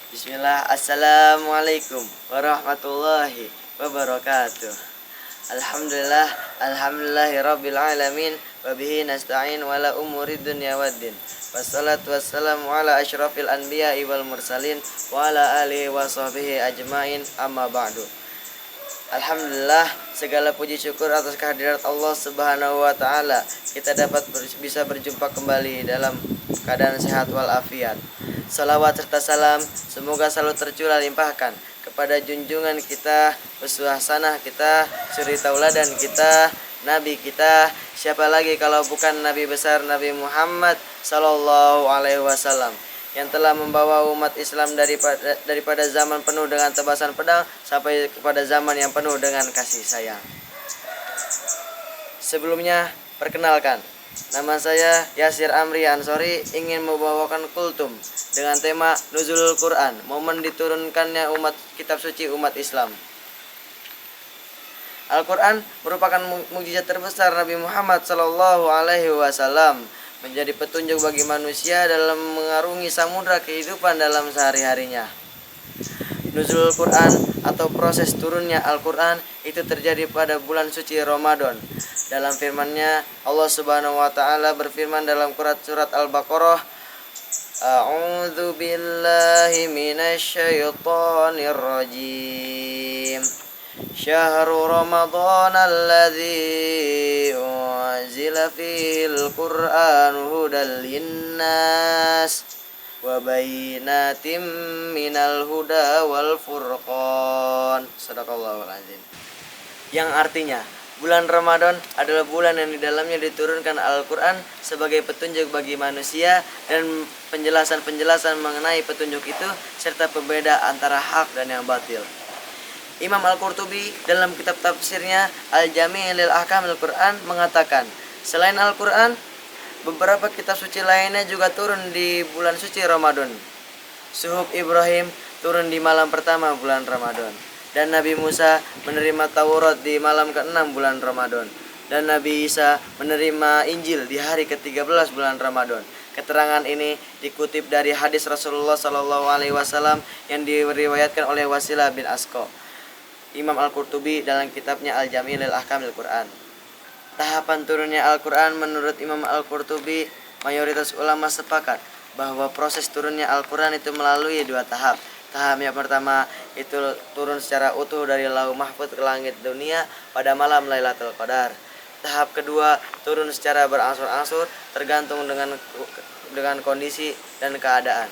Bismillah, Assalamualaikum warahmatullahi wabarakatuh. Alhamdulillah, alhamdulillahirabbil alamin, wa bihi nasta'in wala umuri dunya waddin. Wassalatu wassalamu ala asyrafil anbiya'i wal mursalin wa ala alihi wa sahbihi ajmain, amma ba'du. Alhamdulillah, segala puji syukur atas kehadirat Allah Subhanahu wa taala. Kita dapat bisa berjumpa kembali dalam keadaan sehat walafiat. Salawat serta salam semoga selalu tercurah limpahkan kepada junjungan kita, uswah hasanah kita, suri tauladan kita, nabi kita. Siapa lagi kalau bukan Nabi besar Nabi Muhammad sallallahu alaihi wasallam, yang telah membawa umat Islam daripada zaman penuh dengan tebasan pedang sampai kepada zaman yang penuh dengan kasih sayang. Sebelumnya, perkenalkan, nama saya Yasir Amri Ansori, ingin membawakan kultum dengan tema Nuzulul Quran, momen diturunkannya kitab suci umat Islam. Al-Quran merupakan mukjizat terbesar Nabi Muhammad sallallahu alaihi wasallam, menjadi petunjuk bagi manusia dalam mengarungi samudra kehidupan dalam sehari-harinya. Nuzulul Quran atau proses turunnya Al-Quran itu terjadi pada bulan suci Ramadan. Dalam firman-Nya, Allah Subhanahu wa taala berfirman dalam surat Al-Baqarah, A'udzu billahi minasyaitonir rajim. Syahrul Ramadan alladzi unzila fihil Qur'an hudal linnas wa bayyinatin minal huda wal furqan. Shadaqallahul azim. Yang artinya, bulan Ramadan adalah bulan yang di dalamnya diturunkan Al-Quran sebagai petunjuk bagi manusia dan penjelasan-penjelasan mengenai petunjuk itu serta pembeda antara hak dan yang batil. Imam Al-Qurtubi dalam kitab tafsirnya Al-Jami' lil Ahkamil Quran mengatakan, selain Al-Quran, beberapa kitab suci lainnya juga turun di bulan suci Ramadan. Suhuf Ibrahim turun di malam pertama bulan Ramadan, dan Nabi Musa menerima Taurat di malam ke-6 bulan Ramadan, dan Nabi Isa menerima Injil di hari ke-13 bulan Ramadan. Keterangan ini dikutip dari hadis Rasulullah SAW yang diriwayatkan oleh Wasilah bin Asqa. Imam Al-Qurtubi dalam kitabnya Al-Jami' lil Ahkamil Quran. Tahapan turunnya Al-Quran menurut Imam Al-Qurtubi, mayoritas ulama sepakat bahwa proses turunnya Al-Quran itu melalui dua tahap. Tahap yang pertama itu turun secara utuh dari Lauh Mahfuz ke langit dunia pada malam Lailatul Qadar. Tahap kedua turun secara berangsur-angsur tergantung dengan kondisi dan keadaan.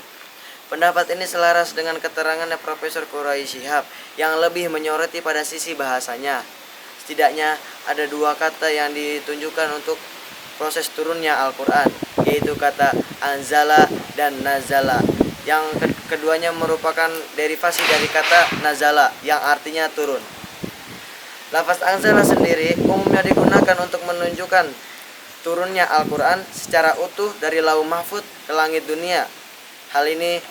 Pendapat ini selaras dengan keterangannya Profesor Quraisy Shihab yang lebih menyoroti pada sisi bahasanya. Setidaknya ada dua kata yang ditunjukkan untuk proses turunnya Al-Quran, yaitu kata anzala dan nazala. Yang keduanya merupakan derivasi dari kata nazala yang artinya turun. Lafaz anzala sendiri umumnya digunakan untuk menunjukkan turunnya Al-Quran secara utuh dari Lauh Mahfuz ke langit dunia. Hal ini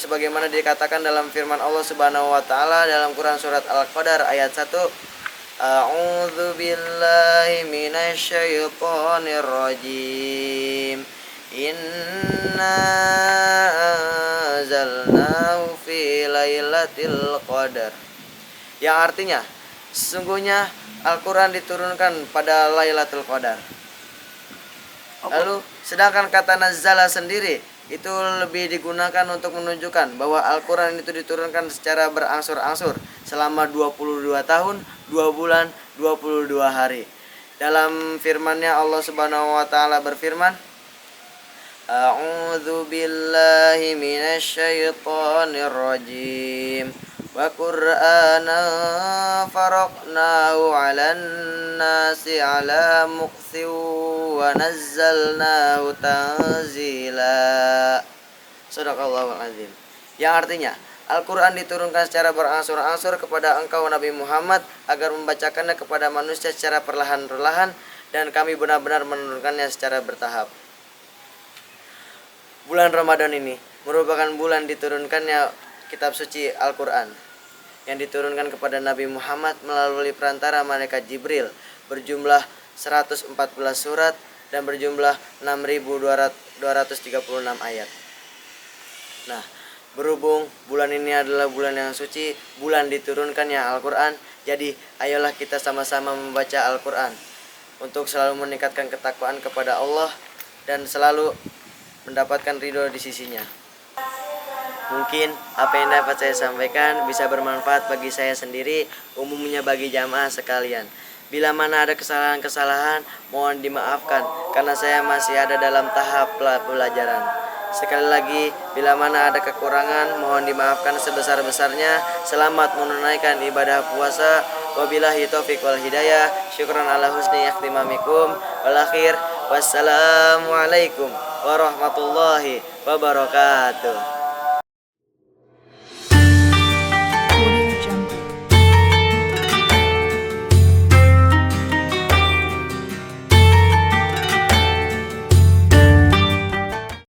sebagaimana dikatakan dalam firman Allah Subhanahu wa taala dalam Quran surat Al-Qadar ayat 1, A'udzu billahi minasyaitonir rajim. Inna anzalnahu fi lailatul qadar. Yang artinya, sesungguhnya Al-Quran diturunkan pada Lailatul Qadar. Lalu, sedangkan kata nazala sendiri itu lebih digunakan untuk menunjukkan bahwa Al-Quran itu diturunkan secara berangsur-angsur selama 22 tahun, 2 bulan, 22 hari. Dalam firman-Nya Allah Subhanahu wa taala berfirman, A'udzu billahi minasyaitonir rajim. Wa Qur'anan faraqnahu 'alan nasi 'ala muqthin wa nazzalnahu tanzila. Shadaqallahul azim. Yang artinya, Al-Quran diturunkan secara berangsur-angsur kepada engkau Nabi Muhammad agar membacakannya kepada manusia secara perlahan-perlahan, dan kami benar-benar menurunkannya secara bertahap. Bulan Ramadan ini merupakan bulan diturunkannya kitab suci Al-Quran yang diturunkan kepada Nabi Muhammad melalui perantara malaikat Jibril, berjumlah 114 surat dan berjumlah 6.236 ayat. Nah, Berhubung bulan ini adalah bulan yang suci, bulan diturunkannya Al-Quran, jadi ayolah kita sama-sama membaca Al-Quran untuk selalu meningkatkan ketakwaan kepada Allah dan selalu mendapatkan ridho di sisinya. Mungkin apa yang dapat saya sampaikan bisa bermanfaat bagi saya sendiri, umumnya bagi jamaah sekalian. Bila mana ada kesalahan-kesalahan, mohon dimaafkan karena saya masih ada dalam tahap pelajaran. Sekali lagi, bila mana ada kekurangan, mohon dimaafkan sebesar-besarnya. Selamat menunaikan ibadah puasa. Wabillahi taufiq wal hidayah. Syukran ala husni ikhtimamikum. Wal akhir, wassalamualaikum warahmatullahi wabarakatuh.